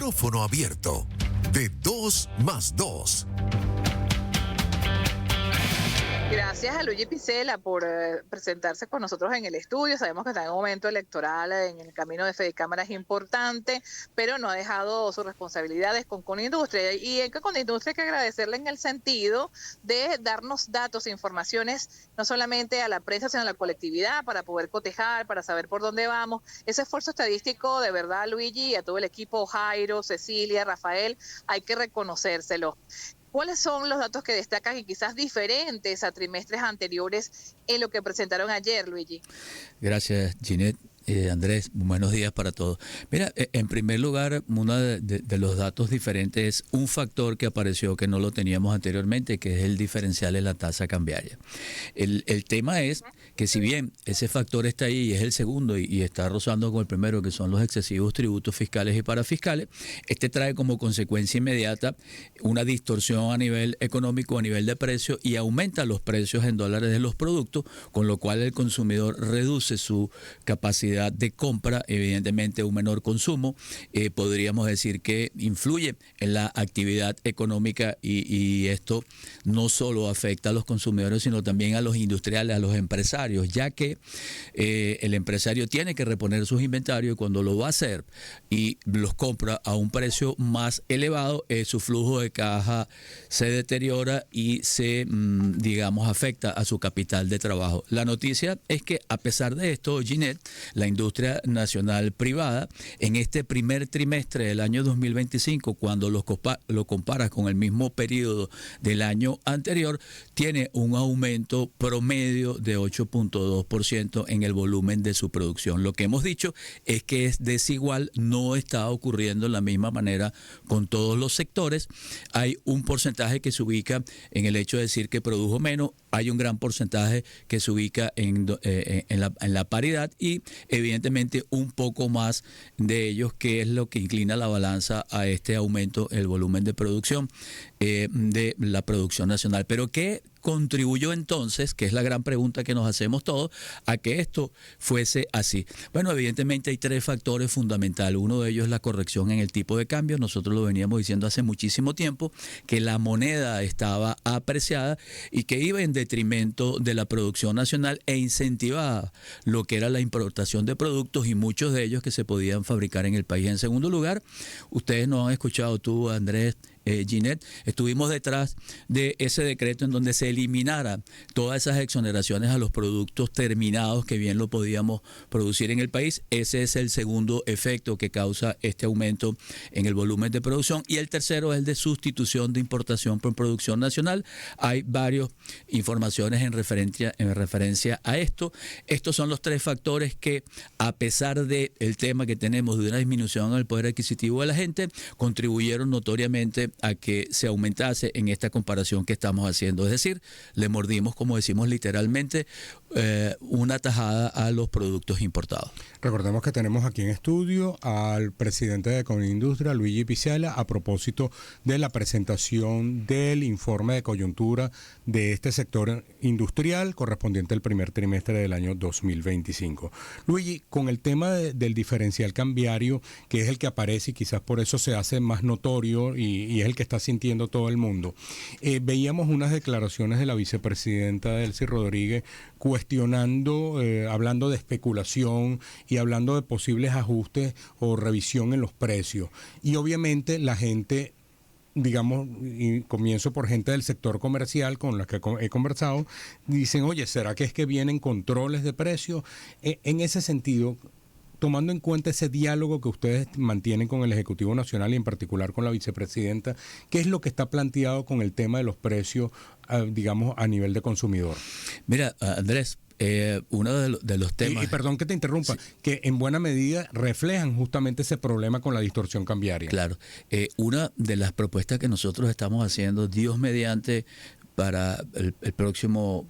Micrófono abierto. De 2 más 2. Gracias a Luigi Picella por presentarse con nosotros en el estudio. Sabemos que está en un momento electoral, en el camino de Fedecámara es importante, pero no ha dejado sus responsabilidades con Conindustria. Y en Conindustria hay que agradecerle en el sentido de darnos datos e informaciones, no solamente a la prensa, sino a la colectividad, para poder cotejar, para saber por dónde vamos. Ese esfuerzo estadístico, de verdad, Luigi, y a todo el equipo, Jairo, Cecilia, Rafael, hay que reconocérselo. ¿Cuáles son los datos que destacan y quizás diferentes a trimestres anteriores en lo que presentaron ayer, Luigi? Gracias, Ginette. Andrés, buenos días para todos. Mira, en primer lugar, uno de los datos diferentes es un factor que apareció que no lo teníamos anteriormente, que es el diferencial en la tasa cambiaria. El tema es que si bien ese factor está ahí y es el segundo y está rozando con el primero, que son los excesivos tributos fiscales y parafiscales, este trae como consecuencia inmediata una distorsión a nivel económico, a nivel de precio, y aumenta los precios en dólares de los productos, con lo cual el consumidor reduce su capacidad de compra, evidentemente un menor consumo, podríamos decir que influye en la actividad económica y esto no solo afecta a los consumidores, sino también a los industriales, a los empresarios, ya que el empresario tiene que reponer sus inventarios, y cuando lo va a hacer y los compra a un precio más elevado, su flujo de caja se deteriora y se, digamos, afecta a su capital de trabajo. La noticia es que a pesar de esto, Ginette, la industria nacional privada, en este primer trimestre del año 2025, cuando lo comparas con el mismo periodo del año anterior, tiene un aumento promedio de 8.2% en el volumen de su producción. Lo que hemos dicho es que es desigual, no está ocurriendo de la misma manera con todos los sectores. Hay un porcentaje que se ubica en el hecho de decir que produjo menos, hay un gran porcentaje que se ubica en la paridad y evidentemente un poco más de ellos, que es lo que inclina la balanza a este aumento en el volumen de producción de la producción nacional. Pero ¿qué contribuyó entonces, que es la gran pregunta que nos hacemos todos, a que esto fuese así? Bueno, evidentemente hay tres factores fundamentales. Uno de ellos es la corrección en el tipo de cambio. Nosotros lo veníamos diciendo hace muchísimo tiempo, que la moneda estaba apreciada y que iba en detrimento de la producción nacional e incentivaba lo que era la importación de productos, y muchos de ellos que se podían fabricar en el país. En segundo lugar, ustedes nos han escuchado, tú, Andrés, Ginette, estuvimos detrás de ese decreto en donde se eliminara todas esas exoneraciones a los productos terminados que bien lo podíamos producir en el país. Ese es el segundo efecto que causa este aumento en el volumen de producción. Y el tercero es el de sustitución de importación por producción nacional. Hay varias informaciones en referencia a esto. Estos son los tres factores que, a pesar del tema que tenemos de una disminución en el poder adquisitivo de la gente, contribuyeron notoriamente a que se aumentase en esta comparación que estamos haciendo. Es decir, le mordimos, como decimos literalmente, una tajada a los productos importados. Recordemos que tenemos aquí en estudio al presidente de Conindustria, Luigi Picella, a propósito de la presentación del informe de coyuntura de este sector industrial correspondiente al primer trimestre del año 2025. Luigi, con el tema del diferencial cambiario, que es el que aparece y quizás por eso se hace más notorio y es el que está sintiendo todo el mundo, veíamos unas declaraciones de la vicepresidenta Delcy Rodríguez cuestionando, hablando de especulación y hablando de posibles ajustes o revisión en los precios. Y obviamente la gente, digamos, y comienzo por gente del sector comercial con la que he conversado, dicen, oye, ¿será que es que vienen controles de precios? En ese sentido, tomando en cuenta ese diálogo que ustedes mantienen con el Ejecutivo Nacional y en particular con la vicepresidenta, ¿qué es lo que está planteado con el tema de los precios, digamos, a nivel de consumidor? Mira, Andrés, uno de los temas... Y perdón que te interrumpa, sí, que en buena medida reflejan justamente ese problema con la distorsión cambiaria. Claro, una de las propuestas que nosotros estamos haciendo, Dios mediante, para el próximo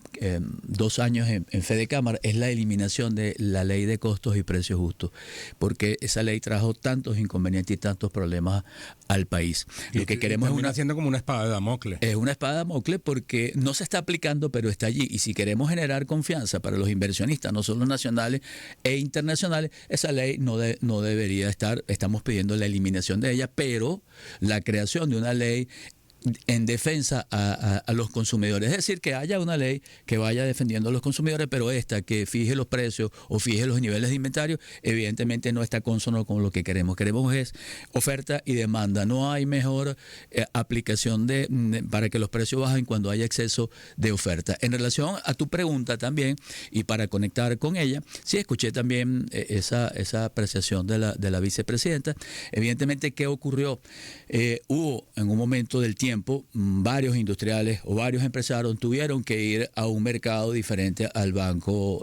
2 años en Fedecámara es la eliminación de la ley de costos y precios justos, porque esa ley trajo tantos inconvenientes y tantos problemas al país. Lo que queremos es haciendo como una espada de Damocles. Es una espada de Damocles porque no se está aplicando, pero está allí. Y si queremos generar confianza para los inversionistas, no solo nacionales e internacionales, esa ley no debería estar. Estamos pidiendo la eliminación de ella, pero la creación de una ley en defensa a los consumidores. Es decir, que haya una ley que vaya defendiendo a los consumidores, pero esta que fije los precios o fije los niveles de inventario, evidentemente no está consono con lo que queremos. Queremos es oferta y demanda. No hay mejor aplicación para que los precios bajen cuando hay exceso de oferta. En relación a tu pregunta también, y para conectar con ella, sí escuché también esa apreciación de la vicepresidenta. Evidentemente, ¿qué ocurrió? Hubo en un momento del tiempo varios industriales o varios empresarios tuvieron que ir a un mercado diferente al banco,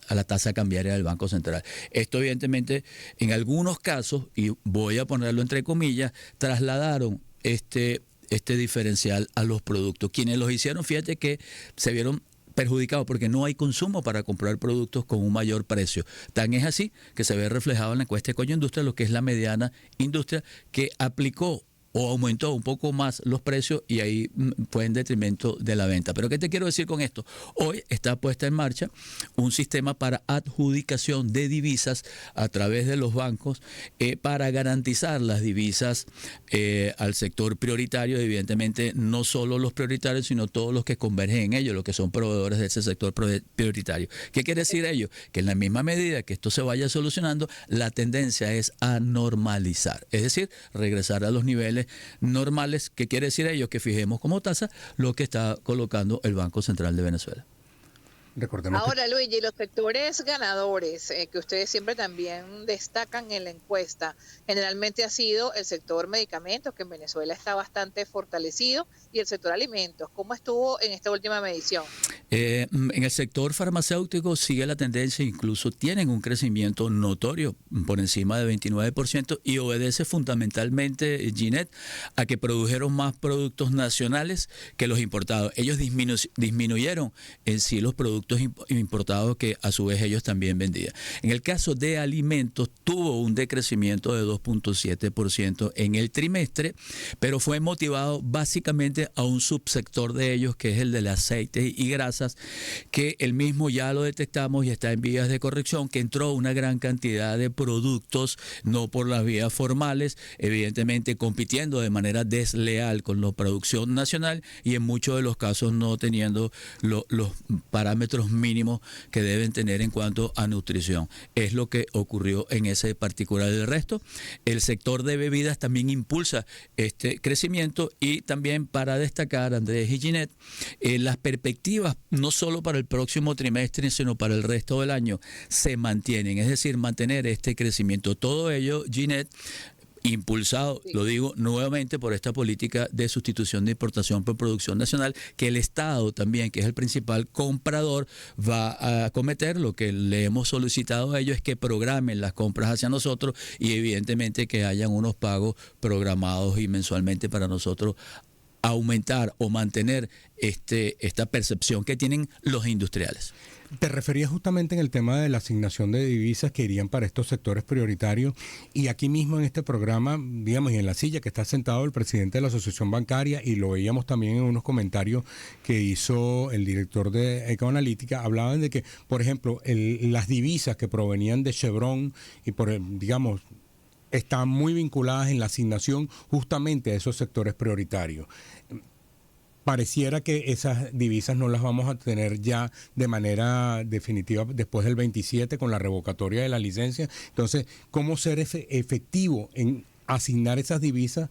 a la tasa cambiaria del Banco Central. Esto evidentemente en algunos casos, y voy a ponerlo entre comillas, trasladaron este diferencial a los productos. Quienes los hicieron, fíjate que se vieron perjudicados porque no hay consumo para comprar productos con un mayor precio. Tan es así que se ve reflejado en la encuesta de Coyoindustria, lo que es la mediana industria, que aplicó o aumentó un poco más los precios y ahí fue en detrimento de la venta. Pero ¿qué te quiero decir con esto? Hoy está puesta en marcha un sistema para adjudicación de divisas a través de los bancos para garantizar las divisas al sector prioritario, evidentemente no solo los prioritarios, sino todos los que convergen en ello, los que son proveedores de ese sector prioritario. ¿Qué quiere decir ello? Que en la misma medida que esto se vaya solucionando, la tendencia es a normalizar, es decir, regresar a los niveles normales. ¿Qué quiere decir ello? Que fijemos como tasa lo que está colocando el Banco Central de Venezuela. Ahora, Luigi, los sectores ganadores que ustedes siempre también destacan en la encuesta, generalmente ha sido el sector medicamentos, que en Venezuela está bastante fortalecido, y el sector alimentos. ¿Cómo estuvo en esta última medición? En el sector farmacéutico sigue la tendencia, incluso tienen un crecimiento notorio por encima de 29% y obedece fundamentalmente, Ginette, a que produjeron más productos nacionales que los importados. Ellos disminuyeron en sí los productos importados que a su vez ellos también vendían. En el caso de alimentos tuvo un decrecimiento de 2.7% en el trimestre, pero fue motivado básicamente a un subsector de ellos que es el de aceites y grasas, que el mismo ya lo detectamos y está en vías de corrección, que entró una gran cantidad de productos no por las vías formales, evidentemente compitiendo de manera desleal con la producción nacional y en muchos de los casos no teniendo los parámetros mínimos que deben tener en cuanto a nutrición. Es lo que ocurrió en ese particular. Del resto, el sector de bebidas también impulsa este crecimiento y también para destacar, Andrés y Ginette, las perspectivas no solo para el próximo trimestre, sino para el resto del año se mantienen, es decir, mantener este crecimiento. Todo ello, Ginette, impulsado, lo digo nuevamente, por esta política de sustitución de importación por producción nacional, que el Estado también, que es el principal comprador, va a acometer. Lo que le hemos solicitado a ellos es que programen las compras hacia nosotros y evidentemente que hayan unos pagos programados y mensualmente para nosotros aumentar o mantener esta percepción que tienen los industriales. Te referías justamente en el tema de la asignación de divisas que irían para estos sectores prioritarios, y aquí mismo en este programa, digamos, y en la silla que está sentado el presidente de la Asociación Bancaria, y lo veíamos también en unos comentarios que hizo el director de Ecoanalítica, hablaban de que, por ejemplo, las divisas que provenían de Chevron y digamos, están muy vinculadas en la asignación justamente a esos sectores prioritarios. Pareciera que esas divisas no las vamos a tener ya de manera definitiva después del 27 con la revocatoria de la licencia. Entonces, ¿cómo ser efectivo en asignar esas divisas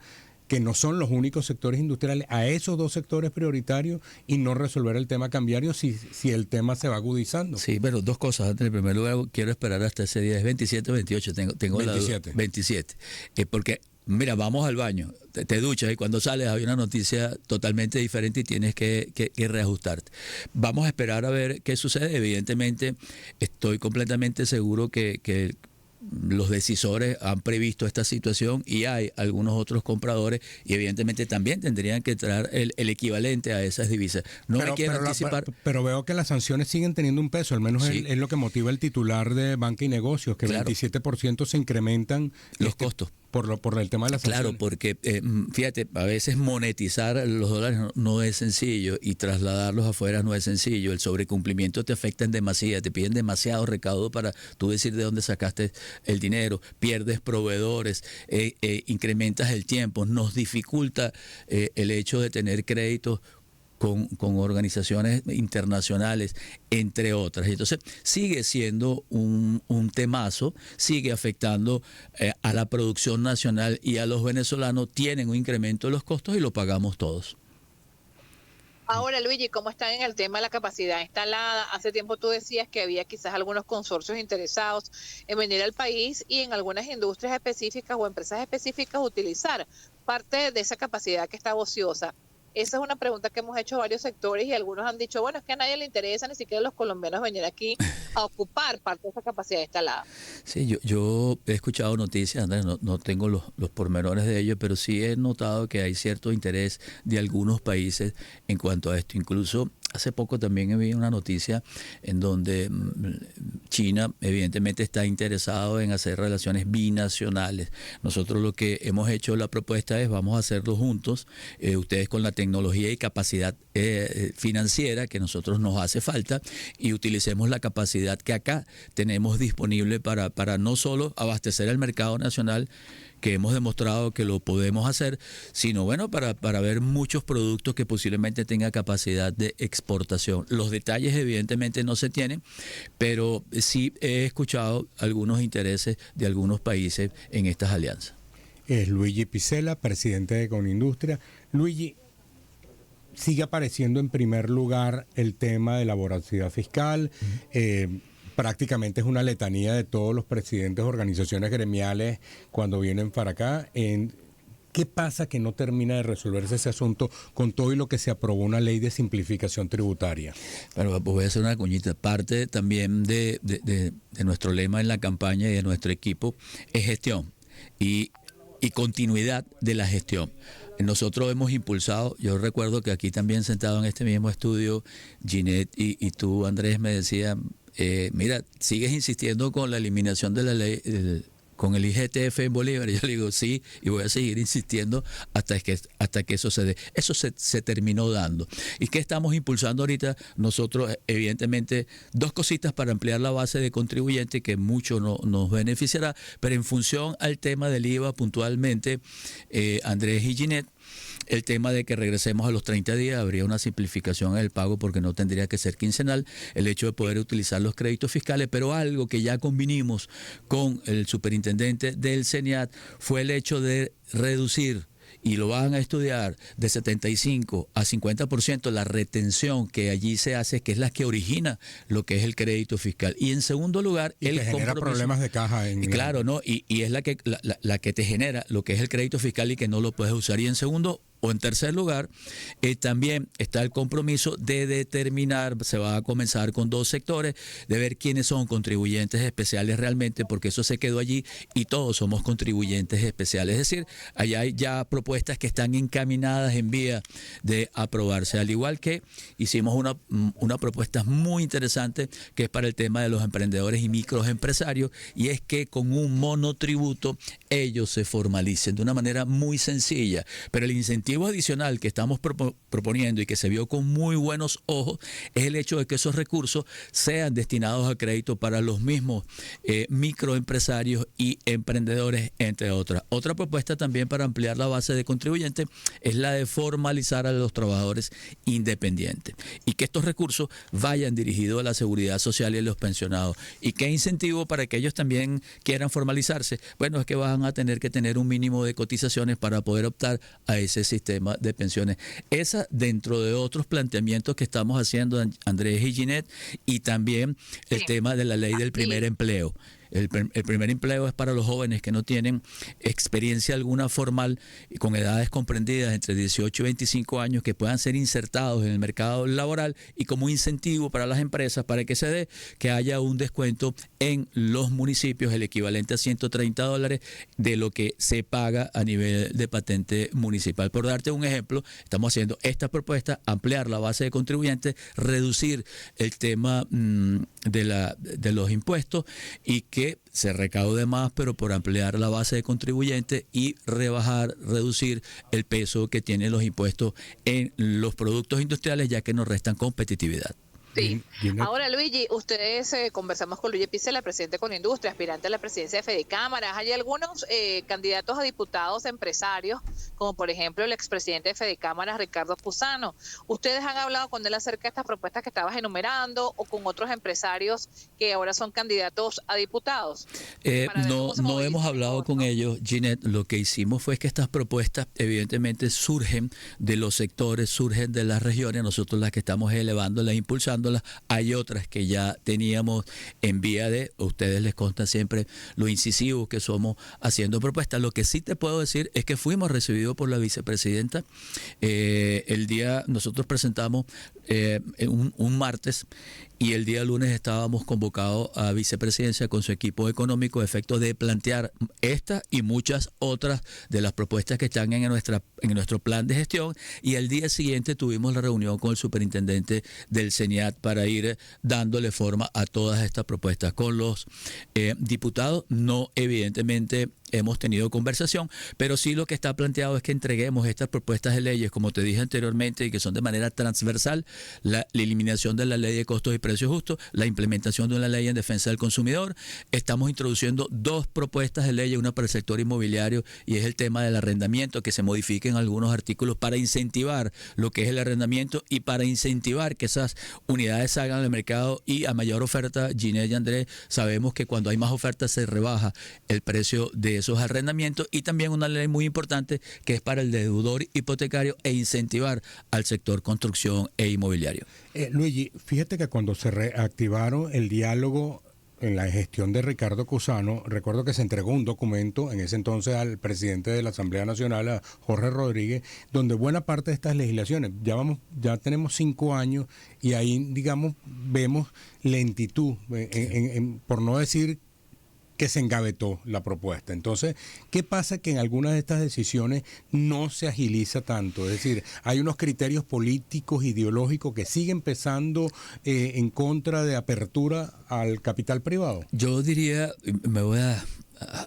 que no son los únicos sectores industriales a esos dos sectores prioritarios y no resolver el tema cambiario si el tema se va agudizando? Sí, pero dos cosas. En primer lugar, quiero esperar hasta ese día. ¿Es 27 o 28? Tengo 27. 27. Porque mira, vamos al baño, te duchas y cuando sales hay una noticia totalmente diferente y tienes que reajustarte. Vamos a esperar a ver qué sucede. Evidentemente, estoy completamente seguro que los decisores han previsto esta situación y hay algunos otros compradores y evidentemente también tendrían que traer el equivalente a esas divisas. No me quiero anticipar. Pero veo que las sanciones siguen teniendo un peso, al menos Sí. es lo que motiva el titular de Banca y Negocios, que Claro. 27% se incrementan Los costos. por el tema de las sanciones. Claro, porque fíjate, a veces monetizar los dólares no es sencillo y trasladarlos afuera no es sencillo. El sobrecumplimiento te afecta en demasía, te piden demasiado recaudo para tú decir de dónde sacaste el dinero, pierdes proveedores, incrementas el tiempo, nos dificulta el hecho de tener créditos con organizaciones internacionales, entre otras. Entonces, sigue siendo un temazo, sigue afectando a la producción nacional y a los venezolanos, tienen un incremento de los costos y lo pagamos todos. Ahora, Luigi, ¿cómo están en el tema de la capacidad instalada? Hace tiempo tú decías que había quizás algunos consorcios interesados en venir al país y en algunas industrias específicas o empresas específicas utilizar parte de esa capacidad que está ociosa. Esa es una pregunta que hemos hecho a varios sectores y algunos han dicho, bueno, es que a nadie le interesa, ni siquiera a los colombianos, venir aquí a ocupar parte de esa capacidad instalada. Sí, yo he escuchado noticias, Andrés, no tengo los pormenores de ello, pero sí he notado que hay cierto interés de algunos países en cuanto a esto. Incluso hace poco también vi una noticia en donde China evidentemente está interesado en hacer relaciones binacionales. Nosotros lo que hemos hecho la propuesta es vamos a hacerlo juntos, ustedes con la tecnología y capacidad financiera que nosotros nos hace falta y utilicemos la capacidad que acá tenemos disponible para no solo abastecer el mercado nacional, que hemos demostrado que lo podemos hacer, sino bueno, para ver muchos productos que posiblemente tengan capacidad de exportación. Los detalles evidentemente no se tienen, pero sí he escuchado algunos intereses de algunos países en estas alianzas. Es Luigi Picella, presidente de Conindustria. Luigi, sigue apareciendo en primer lugar el tema de la voracidad fiscal. Prácticamente es una letanía de todos los presidentes de organizaciones gremiales cuando vienen para acá. ¿Qué pasa que no termina de resolverse ese asunto con todo y lo que se aprobó una ley de simplificación tributaria? Bueno, pues voy a hacer una cuñita. Parte también de nuestro lema en la campaña y de nuestro equipo es gestión y continuidad de la gestión. Nosotros hemos impulsado, yo recuerdo que aquí también sentado en este mismo estudio, Ginette y tú, Andrés, me decían, mira, sigues insistiendo con la eliminación de la ley, con el IGTF en Bolívar. Yo le digo sí, y voy a seguir insistiendo hasta que eso se dé. Eso se terminó dando. ¿Y qué estamos impulsando ahorita? Nosotros, evidentemente, dos cositas para ampliar la base de contribuyentes que mucho nos beneficiará, pero en función al tema del IVA puntualmente, Andrés y Ginette, el tema de que regresemos a los 30 días, habría una simplificación en el pago porque no tendría que ser quincenal, el hecho de poder utilizar los créditos fiscales, pero algo que ya convinimos con el superintendente del CENIAT fue el hecho de reducir, y lo van a estudiar, de 75 a 50% la retención que allí se hace, que es la que origina lo que es el crédito fiscal. Y en segundo lugar, y el que genera problemas de caja. Claro, ¿no? Y es la que te genera lo que es el crédito fiscal y que no lo puedes usar. Y en segundo o en tercer lugar, también está el compromiso de determinar, se va a comenzar con dos sectores, de ver quiénes son contribuyentes especiales realmente, porque eso se quedó allí y todos somos contribuyentes especiales. Es decir, allá hay ya propuestas que están encaminadas en vía de aprobarse, al igual que hicimos una propuesta muy interesante que es para el tema de los emprendedores y microempresarios, y es que con un monotributo ellos se formalicen de una manera muy sencilla, pero el incentivo adicional que estamos proponiendo y que se vio con muy buenos ojos es el hecho de que esos recursos sean destinados a crédito para los mismos microempresarios y emprendedores, entre otras. Otra propuesta también para ampliar la base de contribuyentes es la de formalizar a los trabajadores independientes y que estos recursos vayan dirigidos a la seguridad social y a los pensionados. ¿Y qué incentivo para que ellos también quieran formalizarse? Bueno, es que van a tener que tener un mínimo de cotizaciones para poder optar a ese sistema de pensiones. Esa dentro de otros planteamientos que estamos haciendo Andrés y Ginette, y también el tema de la ley del primer empleo. El primer empleo es para los jóvenes que no tienen experiencia alguna formal y con edades comprendidas entre 18 y 25 años que puedan ser insertados en el mercado laboral, y como incentivo para las empresas para que se dé que haya un descuento en los municipios, el equivalente a $130 de lo que se paga a nivel de patente municipal. Por darte un ejemplo, estamos haciendo esta propuesta, ampliar la base de contribuyentes, reducir el tema de los impuestos y que se recaude más, pero por ampliar la base de contribuyentes y reducir el peso que tienen los impuestos en los productos industriales, ya que nos restan competitividad. Sí. Ahora, Luigi, ustedes conversamos con Luigi Picela, presidente con Industria, aspirante a la presidencia de Fedecámaras. Hay algunos candidatos a diputados empresarios, como por ejemplo el expresidente de Fedecámaras, Ricardo Cusano. ¿Ustedes han hablado con él acerca de estas propuestas que estabas enumerando o con otros empresarios que ahora son candidatos a diputados? No hemos hablado con ellos, Ginette. Lo que hicimos fue que estas propuestas evidentemente surgen de los sectores, surgen de las regiones, nosotros las que estamos elevándolas, impulsándolas. Hay otras que ya teníamos en vía de, a ustedes les consta siempre lo incisivos que somos haciendo propuestas. Lo que sí te puedo decir es que fuimos recibidos por la vicepresidenta. El día nosotros presentamos un martes y el día lunes estábamos convocados a vicepresidencia con su equipo económico a efectos de plantear esta y muchas otras de las propuestas que están en nuestro plan de gestión, y el día siguiente tuvimos la reunión con el superintendente del CENIAT para ir dándole forma a todas estas propuestas. Con los diputados no, evidentemente hemos tenido conversación, pero sí lo que está planteado es que entreguemos estas propuestas de leyes, como te dije anteriormente, y que son de manera transversal: la eliminación de la ley de costos y precios justos, la implementación de una ley en defensa del consumidor. Estamos introduciendo 2 propuestas de ley, una para el sector inmobiliario, y es el tema del arrendamiento, que se modifiquen algunos artículos para incentivar lo que es el arrendamiento y para incentivar que esas unidades salgan al mercado y a mayor oferta. Ginette y Andrés, sabemos que cuando hay más oferta se rebaja el precio de esos arrendamientos, y también una ley muy importante que es para el deudor hipotecario e incentivar al sector construcción e inmobiliario. Luigi, fíjate que cuando se reactivaron el diálogo en la gestión de Ricardo Cusano, recuerdo que se entregó un documento en ese entonces al presidente de la Asamblea Nacional, a Jorge Rodríguez, donde buena parte de estas legislaciones, ya tenemos 5 años y ahí, digamos, vemos lentitud, por no decir que se engavetó la propuesta. Entonces, ¿qué pasa? Que en algunas de estas decisiones no se agiliza tanto. Es decir, hay unos criterios políticos, ideológicos que siguen pesando en contra de apertura al capital privado. Yo diría, me voy a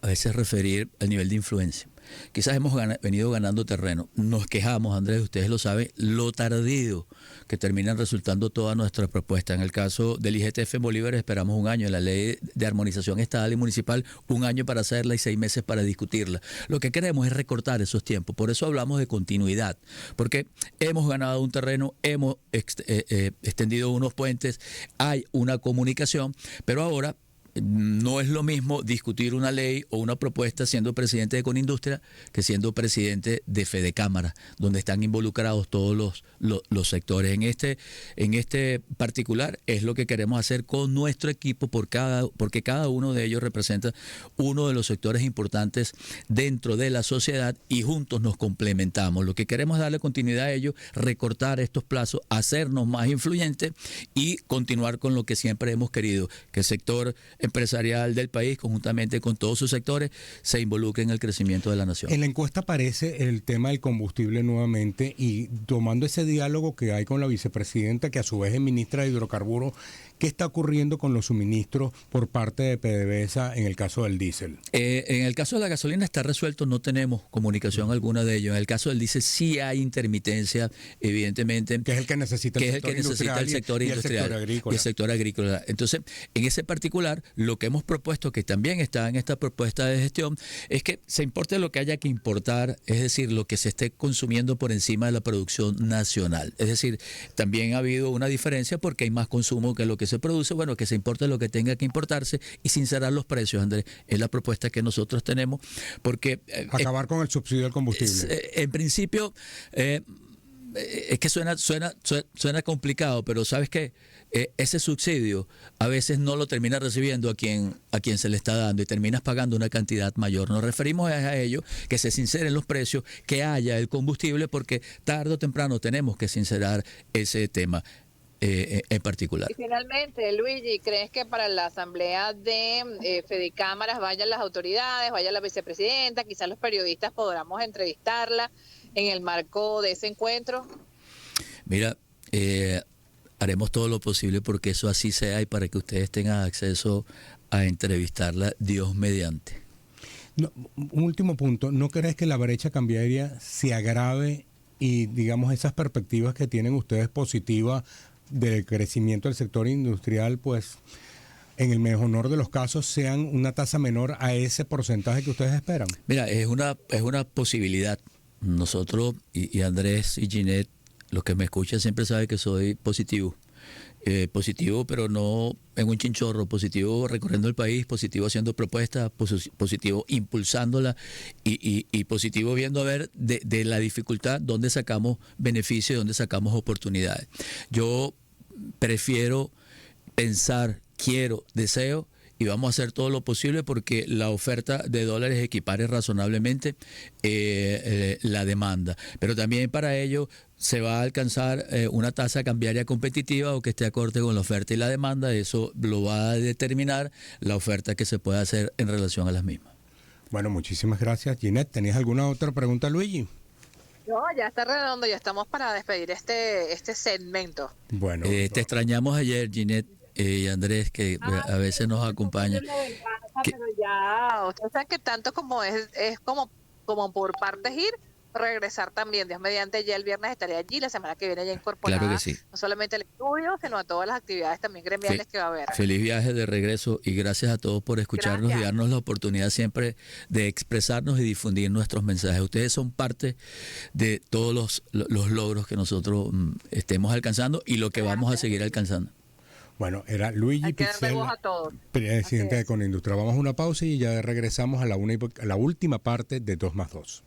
veces referir al nivel de influencia. Quizás hemos venido ganando terreno. Nos quejamos, Andrés, ustedes lo saben, lo tardío que terminan resultando todas nuestras propuestas. En el caso del IGTF en Bolívar esperamos 1 año, en la ley de armonización estatal y municipal 1 año para hacerla y 6 meses para discutirla. Lo que queremos es recortar esos tiempos, por eso hablamos de continuidad, porque hemos ganado un terreno, hemos extendido unos puentes, hay una comunicación, pero ahora no es lo mismo discutir una ley o una propuesta siendo presidente de Conindustria que siendo presidente de Fedecámara, donde están involucrados todos los sectores. En este particular es lo que queremos hacer con nuestro equipo, porque cada uno de ellos representa uno de los sectores importantes dentro de la sociedad y juntos nos complementamos. Lo que queremos es darle continuidad a ellos, recortar estos plazos, hacernos más influyentes y continuar con lo que siempre hemos querido, que el sector empresarial del país, conjuntamente con todos sus sectores, se involucre en el crecimiento de la nación. En la encuesta aparece el tema del combustible nuevamente, y tomando ese diálogo que hay con la vicepresidenta, que a su vez es ministra de Hidrocarburos, ¿qué está ocurriendo con los suministros por parte de PDVSA en el caso del diésel? En el caso de la gasolina está resuelto, no tenemos comunicación alguna de ello. En el caso del diésel sí hay intermitencia, evidentemente. Que es el que necesita el sector industrial y el sector agrícola. Entonces, en ese particular, lo que hemos propuesto, que también está en esta propuesta de gestión, es que se importe lo que haya que importar, es decir, lo que se esté consumiendo por encima de la producción nacional. Es decir, también ha habido una diferencia porque hay más consumo que lo que se produce, bueno, que se importe lo que tenga que importarse y sincerar los precios, Andrés. Es la propuesta que nosotros tenemos, porque... acabar con el subsidio del combustible. En principio... es que suena complicado, pero ¿sabes qué? Ese subsidio a veces no lo termina recibiendo a quien se le está dando y terminas pagando una cantidad mayor. Nos referimos a ello, que se sinceren los precios, que haya el combustible, porque tarde o temprano tenemos que sincerar ese tema en particular. Y finalmente, Luigi, ¿crees que para la asamblea de Fedicámaras vayan las autoridades, vaya la vicepresidenta, quizás los periodistas podamos entrevistarla en el marco de ese encuentro? Mira, haremos todo lo posible porque eso así sea y para que ustedes tengan acceso a entrevistarla, Dios mediante. No, un último punto, ¿no crees que la brecha cambiaria se agrave y, digamos, esas perspectivas que tienen ustedes positivas del crecimiento del sector industrial, pues en el mejor de los casos sean una tasa menor a ese porcentaje que ustedes esperan? Mira, es una posibilidad. Nosotros y Andrés y Ginette, los que me escuchan siempre saben que soy positivo. Positivo, pero no en un chinchorro, positivo recorriendo el país, positivo haciendo propuestas, positivo impulsándola y positivo viendo a ver de la dificultad dónde sacamos beneficios, dónde sacamos oportunidades. Yo prefiero pensar, quiero, deseo y vamos a hacer todo lo posible porque la oferta de dólares equipare razonablemente la demanda. Pero también para ello se va a alcanzar una tasa cambiaria competitiva o que esté acorde con la oferta y la demanda. Eso lo va a determinar la oferta que se pueda hacer en relación a las mismas. Bueno, muchísimas gracias. Ginette, ¿tenías alguna otra pregunta, Luigi? No, ya está redondo, ya estamos para despedir este segmento. Bueno, te extrañamos ayer, Ginette y Andrés, que a veces nos acompaña. Pero ya, usted sabe que tanto como es como por partes ir, regresar también. Dios mediante, ya el viernes estaré allí, la semana que viene ya incorporada. Claro que sí. No solamente al estudio, sino a todas las actividades también gremiales que va a haber. Feliz viaje de regreso y gracias a todos por escucharnos y darnos la oportunidad siempre de expresarnos y difundir nuestros mensajes. Ustedes son parte de todos los logros que nosotros estemos alcanzando y lo que vamos a seguir alcanzando. Bueno, era Luigi Pizzella, presidente de Conindustria. Vamos a una pausa y ya regresamos a la última parte de 2 más 2.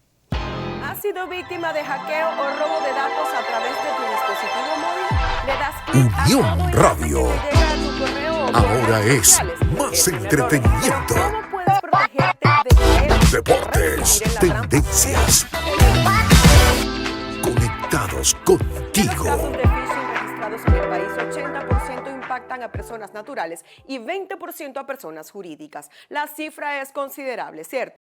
¿Has sido víctima de hackeo o robo de datos a través de tu dispositivo móvil? Le das clic a Unión todo y Radio. te llega a tu correo o Ahora redes es sociales. más El primer entretenimiento. orden. ¿Cómo puedes protegerte de Deportes, recibir en la trampa? tendencias. Conectados De los contigo. casos de phishing registrados en el país, 80% impactan a personas naturales y 20% a personas jurídicas. La cifra es considerable, ¿cierto?